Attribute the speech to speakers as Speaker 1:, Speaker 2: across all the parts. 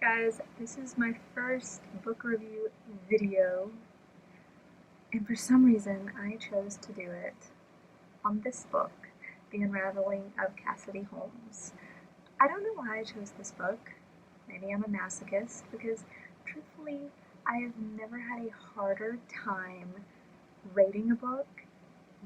Speaker 1: Guys, this is my first book review video, and for some reason I chose to do it on this book, The Unraveling of Cassidy Holmes. I don't know why I chose this book. Maybe I'm a masochist, because truthfully I have never had a harder time rating a book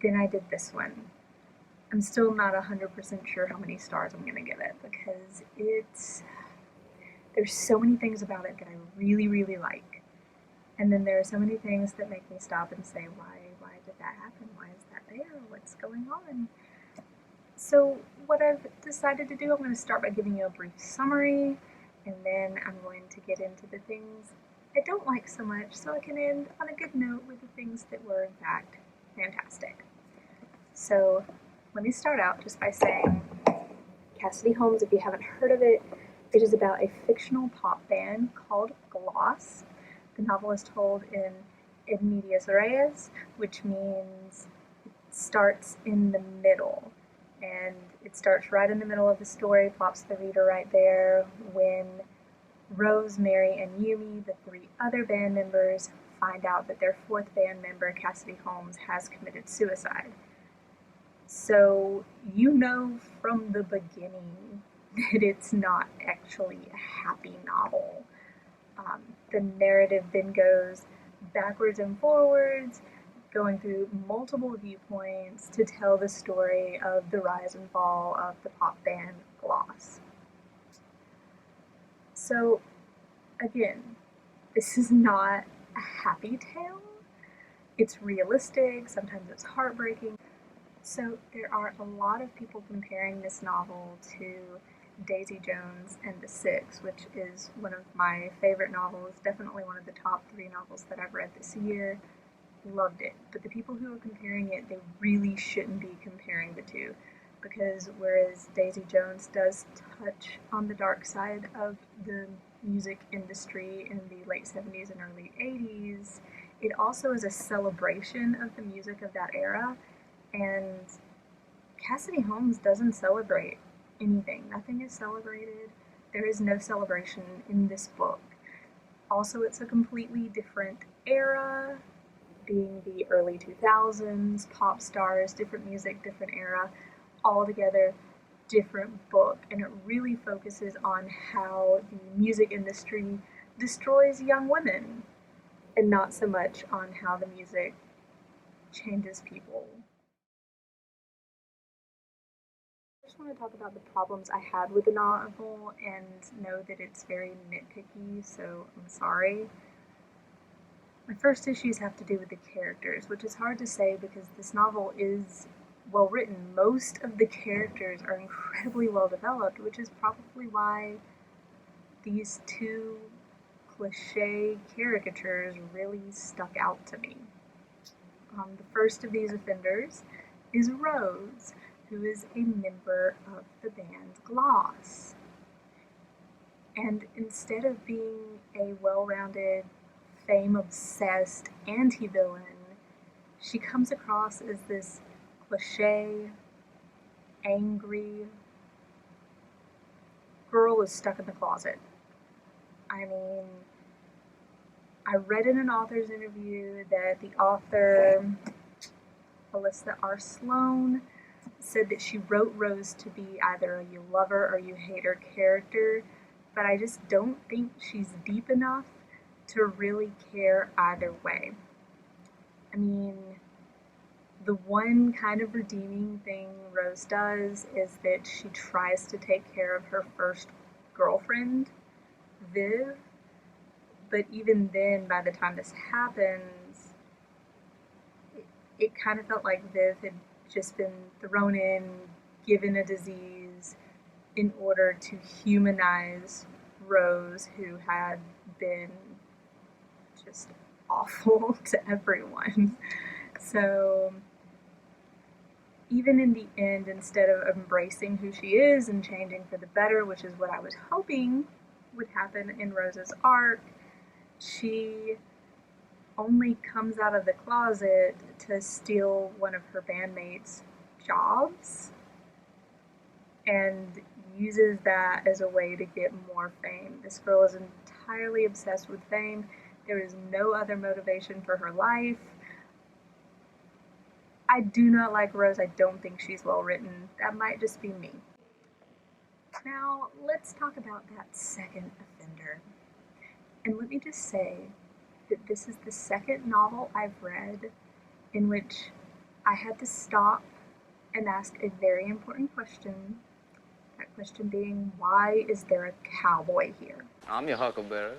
Speaker 1: than I did this one. I'm still not 100% sure how many stars I'm going to give it, because there's so many things about it that I really, really like. And then there are so many things that make me stop and say, why did that happen? Why is that there? What's going on? So what I've decided to do, I'm going to start by giving you a brief summary, and then I'm going to get into the things I don't like so much, so I can end on a good note with the things that were in fact fantastic. So let me start out just by saying Cassidy Holmes, if you haven't heard of it, it is about a fictional pop band called Gloss. The novel is told in medias res, which means it starts in the middle. And it starts right in the middle of the story, plops the reader right there when Rose, Mary, and Yumi, the three other band members, find out that their fourth band member, Cassidy Holmes, has committed suicide. So you know from the beginning that it's not actually a happy novel. The narrative then goes backwards and forwards, going through multiple viewpoints to tell the story of the rise and fall of the pop band Gloss. So again, this is not a happy tale. It's realistic, sometimes it's heartbreaking. So there are a lot of people comparing this novel to Daisy Jones and the Six, which is one of my favorite novels, definitely one of the top 3 novels that I've read this year. Loved it. But the people who are comparing it, they really shouldn't be comparing the two, because whereas Daisy Jones does touch on the dark side of the music industry in the late 70s and early 80s, it also is a celebration of the music of that era. And Cassidy Holmes doesn't celebrate anything. Nothing is celebrated. There is no celebration in this book. Also, it's a completely different era, being the early 2000s, pop stars, different music, different era, all together, different book. And it really focuses on how the music industry destroys young women, and not so much on how the music changes people. I just want to talk about the problems I had with the novel and know that it's very nitpicky, so I'm sorry. My first issues have to do with the characters, which is hard to say because this novel is well written. Most of the characters are incredibly well developed, which is probably why these two cliche caricatures really stuck out to me. The first of these offenders is Rose, who is a member of the band Gloss. And instead of being a well-rounded, fame-obsessed anti-villain, she comes across as this cliche, angry girl is stuck in the closet. I mean, I read in an author's interview that the author, Elissa R. Sloan, said that she wrote Rose to be either a you love her or you hate her character, but I just don't think she's deep enough to really care either way. I mean, the one kind of redeeming thing Rose does is that she tries to take care of her first girlfriend, Viv, but even then, by the time this happens, it kind of felt like Viv had just been thrown in, given a disease, in order to humanize Rose, who had been just awful to everyone. So even in the end, instead of embracing who she is and changing for the better, which is what I was hoping would happen in Rose's arc, she only comes out of the closet to steal one of her bandmates' jobs. And uses that as a way to get more fame. This girl is entirely obsessed with fame. There is no other motivation for her life. I do not like Rose. I don't think she's well written. That might just be me. Now, let's talk about that second offender. And let me just say that this is the second novel I've read in which I had to stop and ask a very important question. That question being, why is there a cowboy here?
Speaker 2: I'm your huckleberry.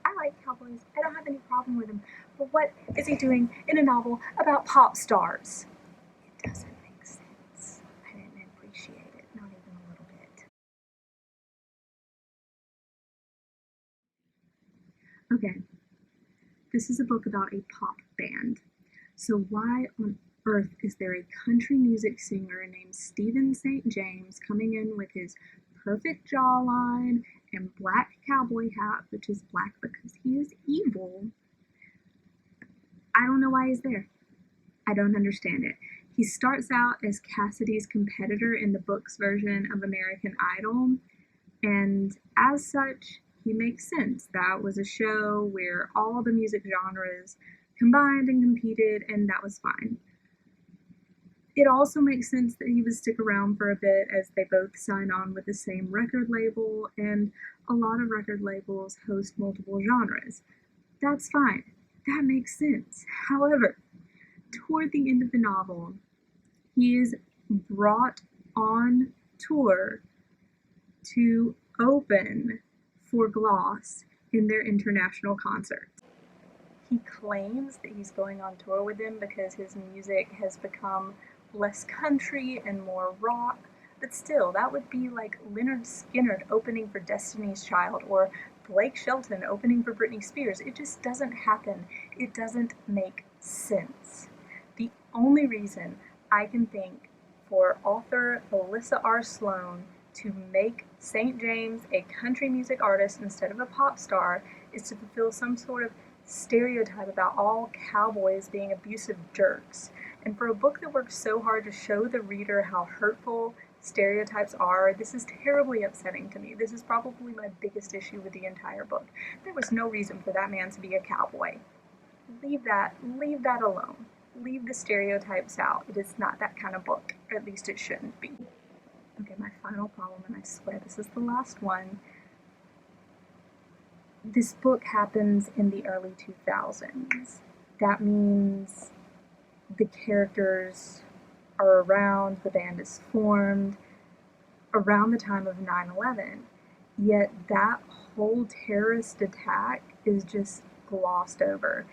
Speaker 1: I like cowboys. I don't have any problem with them. But what is he doing in a novel about pop stars? It doesn't make sense. I didn't appreciate it, not even a little bit. Okay, this is a book about a pop band. So why on earth is there a country music singer named Stephen St. James coming in with his perfect jawline and black cowboy hat, which is black because he is evil? I don't know why he's there. I don't understand it. He starts out as Cassidy's competitor in the book's version of American Idol, and as such, he makes sense. That was a show where all the music genres combined and competed, and that was fine. It also makes sense that he would stick around for a bit as they both sign on with the same record label, and a lot of record labels host multiple genres. That's fine. That makes sense. However, toward the end of the novel, he is brought on tour to open for Gloss in their international concerts. He claims that he's going on tour with them because his music has become less country and more rock, but still, that would be like Lynyrd Skynyrd opening for Destiny's Child or Blake Shelton opening for Britney Spears. It just doesn't happen. It doesn't make sense. The only reason I can think for author Elissa R. Sloan to make St. James a country music artist instead of a pop star is to fulfill some sort of stereotype about all cowboys being abusive jerks. And for a book that works so hard to show the reader how hurtful stereotypes are, this is terribly upsetting to me. This is probably my biggest issue with the entire book. There was no reason for that man to be a cowboy. Leave that alone. Leave the stereotypes out. It is not that kind of book, or at least it shouldn't be. Okay, my final problem, and I swear this is the last one. This book happens in the early 2000s. That means the characters are around, the band is formed around the time of 9/11, yet that whole terrorist attack is just glossed over.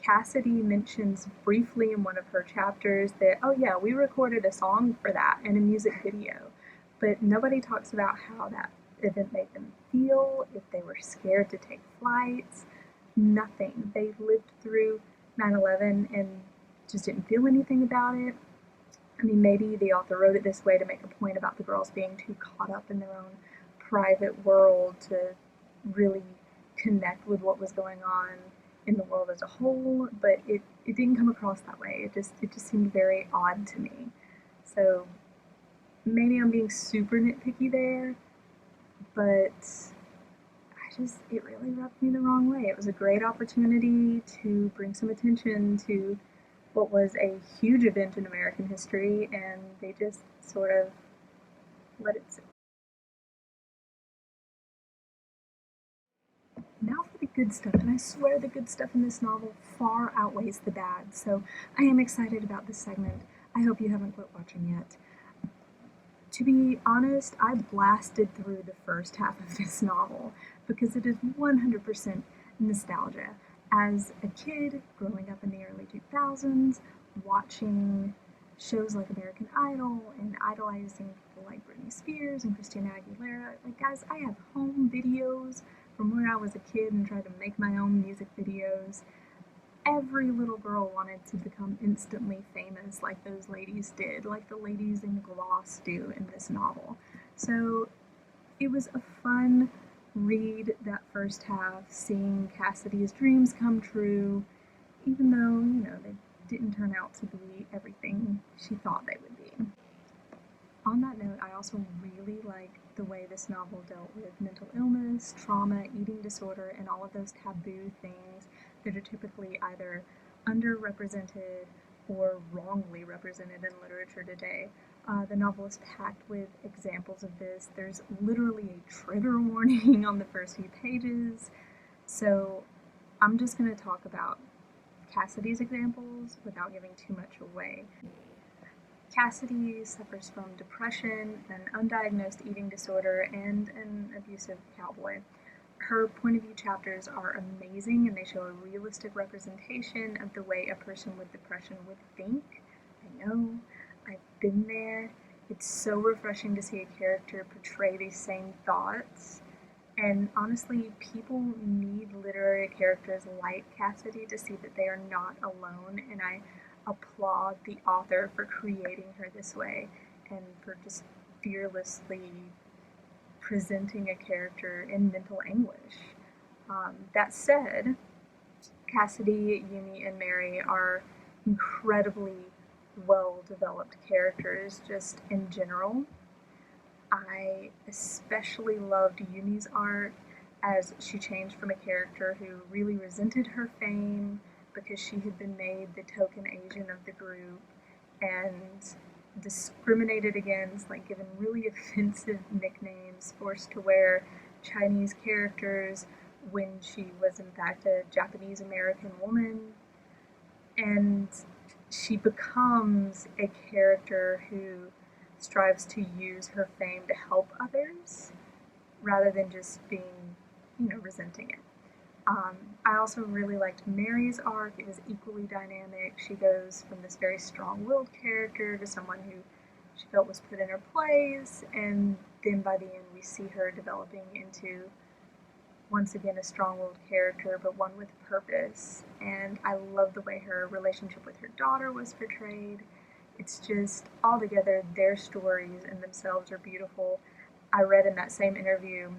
Speaker 1: Cassidy mentions briefly in one of her chapters that, oh yeah, we recorded a song for that and a music video, but nobody talks about how that event made them feel, if they were scared to take flights, nothing. They lived through 9/11 and just didn't feel anything about it. I mean, maybe the author wrote it this way to make a point about the girls being too caught up in their own private world to really connect with what was going on in the world as a whole, but it didn't come across that way. It just seemed very odd to me. So maybe I'm being super nitpicky there, but it really rubbed me the wrong way. It was a great opportunity to bring some attention to what was a huge event in American history, and they just sort of let it sit. Now for the good stuff, and I swear the good stuff in this novel far outweighs the bad, so I am excited about this segment. I hope you haven't quit watching yet. To be honest, I blasted through the first half of this novel because it is 100% nostalgia. As a kid, growing up in the early 2000s, watching shows like American Idol and idolizing people like Britney Spears and Christina Aguilera, like guys, I have home videos from when I was a kid and tried to make my own music videos. Every little girl wanted to become instantly famous like those ladies did, like the ladies in Gloss do in this novel. So it was a fun read, that first half, seeing Cassidy's dreams come true, even though, they didn't turn out to be everything she thought they would be. on that note, I also really like the way this novel dealt with mental illness, trauma, eating disorder, and all of those taboo things that are typically either underrepresented or wrongly represented in literature today. The novel is packed with examples of this. There's literally a trigger warning on the first few pages. So I'm just going to talk about Cassidy's examples without giving too much away. Cassidy suffers from depression, an undiagnosed eating disorder, and an abusive cowboy. Her point of view chapters are amazing, and they show a realistic representation of the way a person with depression would think. I know, I've been there. It's so refreshing to see a character portray these same thoughts. And honestly, people need literary characters like Cassidy to see that they are not alone, and I applaud the author for creating her this way and for just fearlessly presenting a character in mental anguish. That said, Cassidy, Yumi, and Mary are incredibly well-developed characters just in general. I especially loved Yumi's arc as she changed from a character who really resented her fame because she had been made the token Asian of the group and discriminated against, like given really offensive nicknames, forced to wear Chinese characters when she was in fact a Japanese American woman. And she becomes a character who strives to use her fame to help others rather than just being, resenting it. I also really liked Mary's arc. It was equally dynamic. She goes from this very strong-willed character to someone who she felt was put in her place, and then by the end we see her developing into, once again, a strong-willed character, but one with purpose. And I love the way her relationship with her daughter was portrayed. It's just, altogether, their stories in themselves are beautiful. I read in that same interview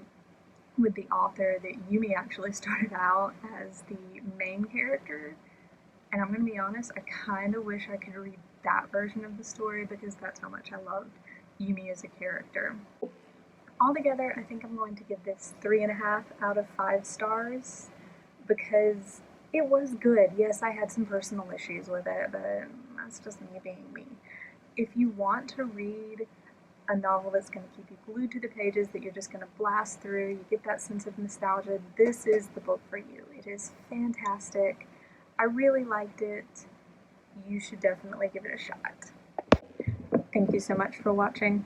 Speaker 1: with the author that Yumi actually started out as the main character, and I'm going to be honest, I kind of wish I could read that version of the story because that's how much I loved Yumi as a character. Altogether, I think I'm going to give this 3.5 out of 5 stars because it was good. Yes, I had some personal issues with it, but that's just me being me. If you want to read a novel that's going to keep you glued to the pages, that you're just going to blast through, you get that sense of nostalgia, this is the book for you. It is fantastic. I really liked it. You should definitely give it a shot. Thank you so much for watching.